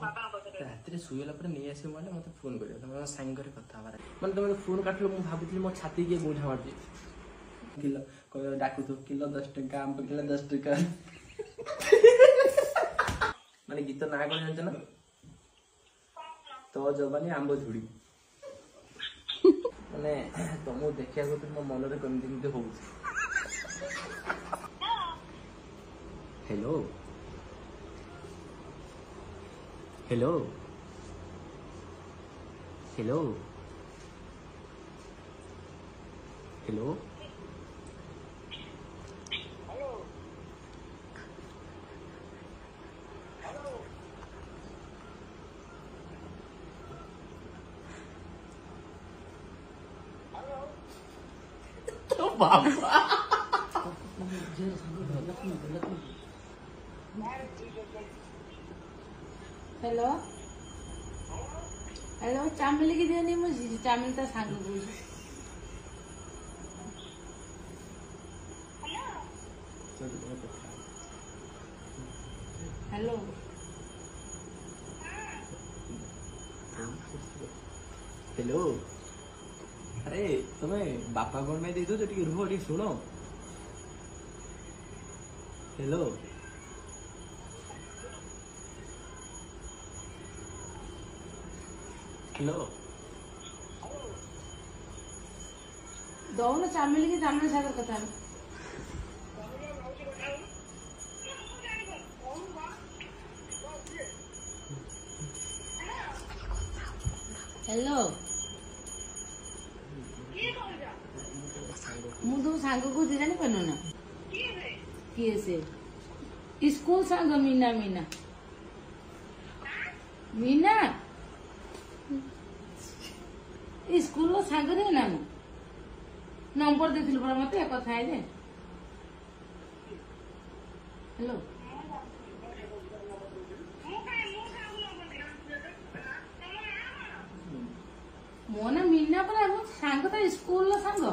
रात शुला नहीं आस मत फोन कर सांगे कथा मैंने तुम फोन काटल मुझे भावी मो छाती किए गुंठा मार किलो डाकू किलो 10 टका आम किलो 10 टका माने गीत ना कौन जानते ना तो जवानी आंब झुड़ी माने तुमको देखा मो मन में कमी हो हेलो हेलो हेलो हेलो तो बाबा हेलो हेलो चामिल की दियो मुझे चामिल तो सांग को हेलो हेलो अरे तुम्हें बापा कौन में दे दो तो रुको सुनो हेलो हेलो दौन चामिल की चामिल सागर कथा हेलो मु तुम सांग को जानी पानु ना किए से स्कूल सांग मीना मीना मीना स्कूल सांग रे ना मु नंबर देथिल परा मते कथा है जे हेलो मो ना मीना परा मो सांग तो स्कूल लो सांग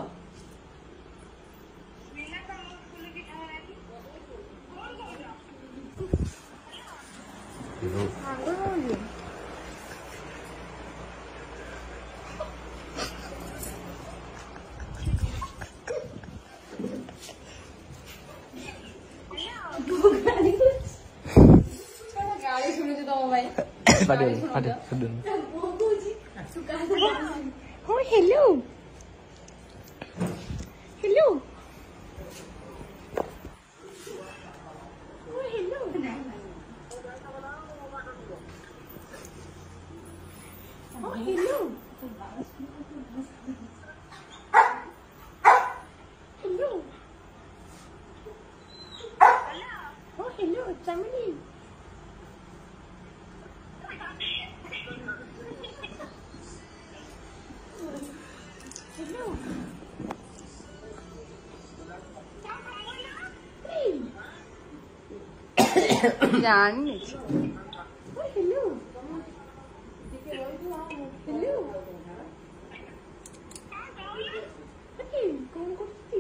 गाड़ी सुने तो भाई Oh, hello. Hello. Oh, hello. Oh, hello. Hello. Oh, hello, Chamini. Hello. Jangan. Oh, hello. Hello. Hey, कौन करती?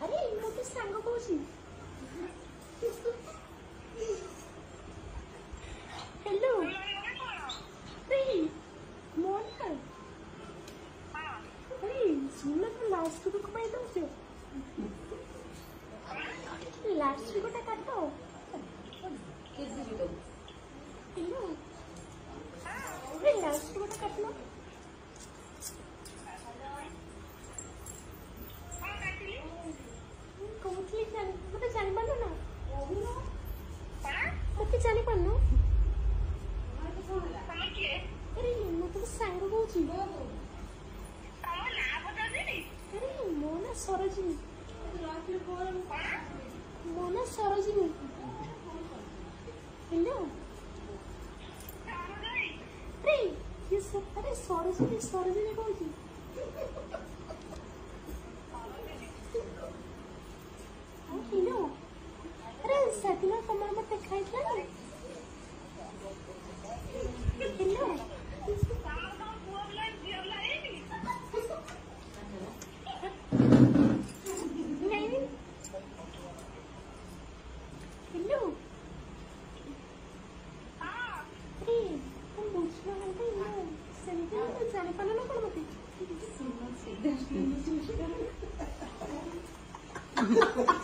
अरे मोटे सांग कोची हेलो अरे मोना अरे सुन तो लास्ट को कमाई दो से लास्ट को टा काटो हेलो अरे लास्ट को टा काटलो कौन जान मत जानि पानो ना मत जानि पानो अरे मत सांग कोची अरे मोना सरोजिनी मोना सरोजिनी हेलो अरे ये सब अरे सरोजिनी सरोजिनी कोची हेलो अरे सदिना कमर में दिखाई था हेलो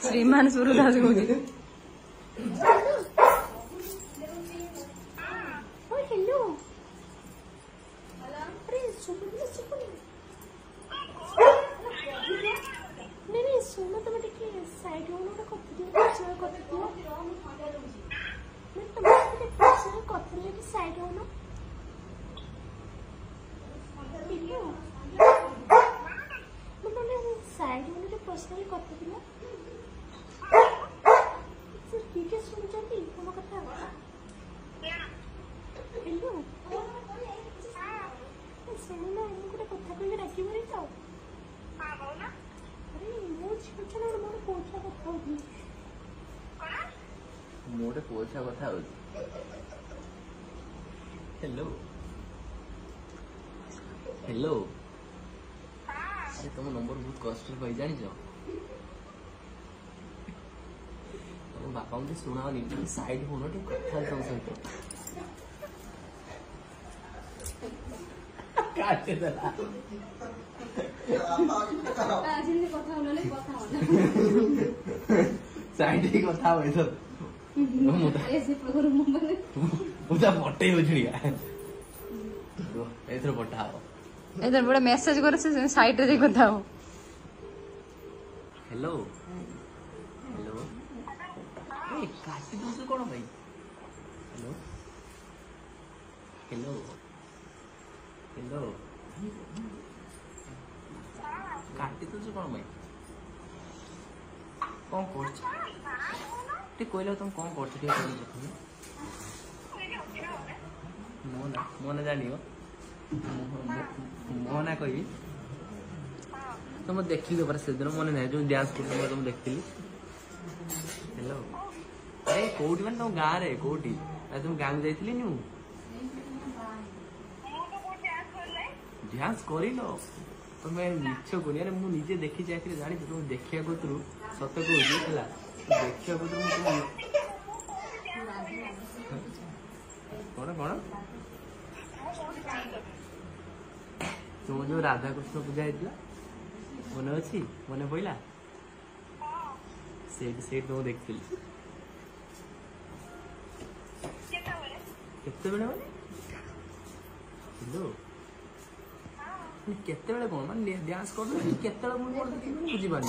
श्रीमान सूरदास गोदी Oh, hello. अरे सुनो सुनो नहीं सुनो तुम टिके साइड हो ना कथि दियो पछा कथि दियो मैं तुमसे पछा कथि दियो साइड हो ना हेलो मैं साइड हो ना पर्सनली कथि दियो सर ठीक है सुन जल्दी तुम कथा हेलो सुनो ना हम गोटे कथा कहले राखी भरी तो अरे मो छिछना मोर पोछा कथा होती मोटे पोछा कथा हो हेलो हेलो अरे तुम नंबर बहुत कष्ट पाई जानी छ तुम बापा मुझे सुनाओनी साइड हो ना कथा तुम सहित काटे देला आजिन কথা হলো কথা হলো साइड ही कथा होय तो ऐसे प्रोग्राम मोबाइल मुझे मोटे हो जड़िया एथरो पठाओ इधर बड़ा मेसेज करे से साइड रे কথা हो हेलो हेलो ए काटी दूसरे कोन भाई हेलो हेलो हेलो काटी दूसरे कोन भाई कौन करछ टे कोइला तुम कौन करछ टे मोना जानियो मोना कहि तुम देखली पर से दिन मन नहीं जो डांस कर तुम देखली हेलो अरे कोठी मन तुम गाँ रे कोठी तुम गाँ जाइथिली नु डांस करिलो तुम मिछ कोनी अरे मु निजे देखि जाइथिली जानि तुम देखिया कोतरु सत्य को होला देखिया कोतरु तुम कोन तुम जो राधा कृष्ण पूजा होता मन अच्छी मन पड़ा से तुम देखी केते कौन मान डांस कर बुझी पार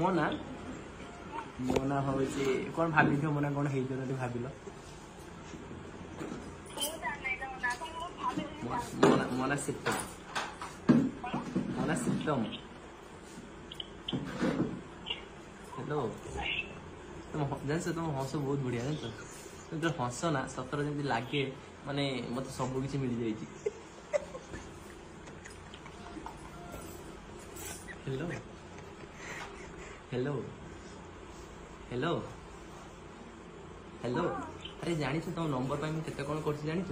मोना मोना हूँ कौन भाभी मोना कौन हो भाविल मोना सिप्तम हेलो तुम जान तुम हस बहुत बढ़िया जान तुम जो हस ना सतर जमी लगे माने मत सब किसी मिल जाए हेलो हेलो हेलो हेलो अरे जानी तुम नंबर पाई मुझे कौन कर जानी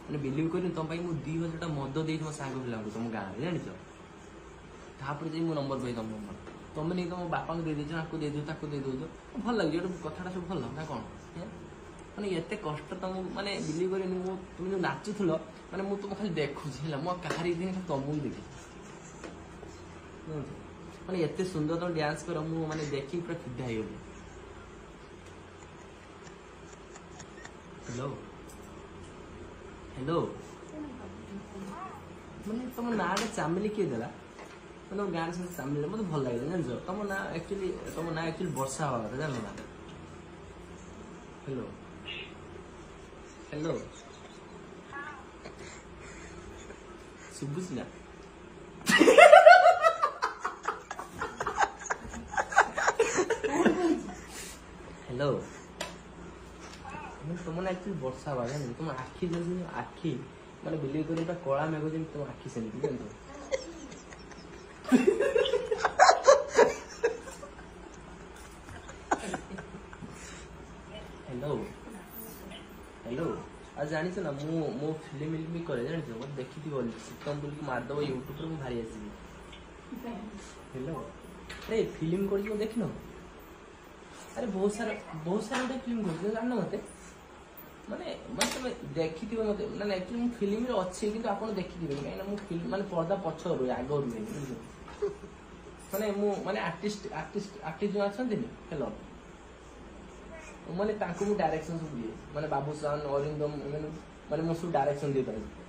मैंने बिलीव कर तुम 2000 टा मद दे मो सांग पिला तुम गाँव में जान तापर जा नंबर पाई तुम नंबर तुम नहीं तुम बापा को दे दे आपको दे दौ भल लगे कथा सब भल ना कौन मैंने एत कष्ट तुम मैंने बिलीव कर तुम जो नाचुल मैंने मुझे तुम खाली देखुची मो कहार दिन तुमको देखी मैंने एत सुंदर तुम डांस कर मुझे देखी पूरा फिदा हो गली हेलो हेलो मैंने तुम ना चामिली किए देला तुम गाँव से चामिली मतलब भल लगे जान तुम ना एक्चुअली वर्षा हवा कथा जान ना हेलो हेलो शुभुच ना हेलो तुम ना एक्चुअली वर्षा हवा जान तुम आखि जमी आखि मैंने बिलीव कर कला मेघ जमी तुम आखि सेमती जान हेलो हेलो आज जानी ना मो फिल्म भी करे जान मत देखी सीतम बोल मारदेव यूट्यूब रे भारी आसबी हेलो अरे फिल्म कर देख न अरे बहुत सारा गोटे फिल्म कर जान मत ମାନେ ମାନେ ତମେ ଦେଖିଥିବେ ମତେ ମାନେ ଆକ୍ଚୁଆଲି ମୁଁ ଫିଲ୍ମରେ ଅଛି କିନ୍ତୁ ଆପଣ ଦେଖିଥିବେ କାହିଁକି ନା ମୁଁ ଫିଲ୍ମ ମାନେ ପର୍ଦା ପଛ ରୁହେ ଆଗ ରୁହେ ମାନେ ମୁଁ ମାନେ ଆର୍ଟିଷ୍ଟ ଯୋଉ ଅଛନ୍ତିନି ହେଲୋ ମାନେ ତାଙ୍କୁ ମୁଁ ଡାଇରେକ୍ସନ ସବୁ ଦିଏ ମାନେ ବାବୁସାନ ଅରିନ୍ଦମ ମାନେ ମୁଁ ସବୁ ଡାଇରେକ୍ସନ ଦେଇପାରିବି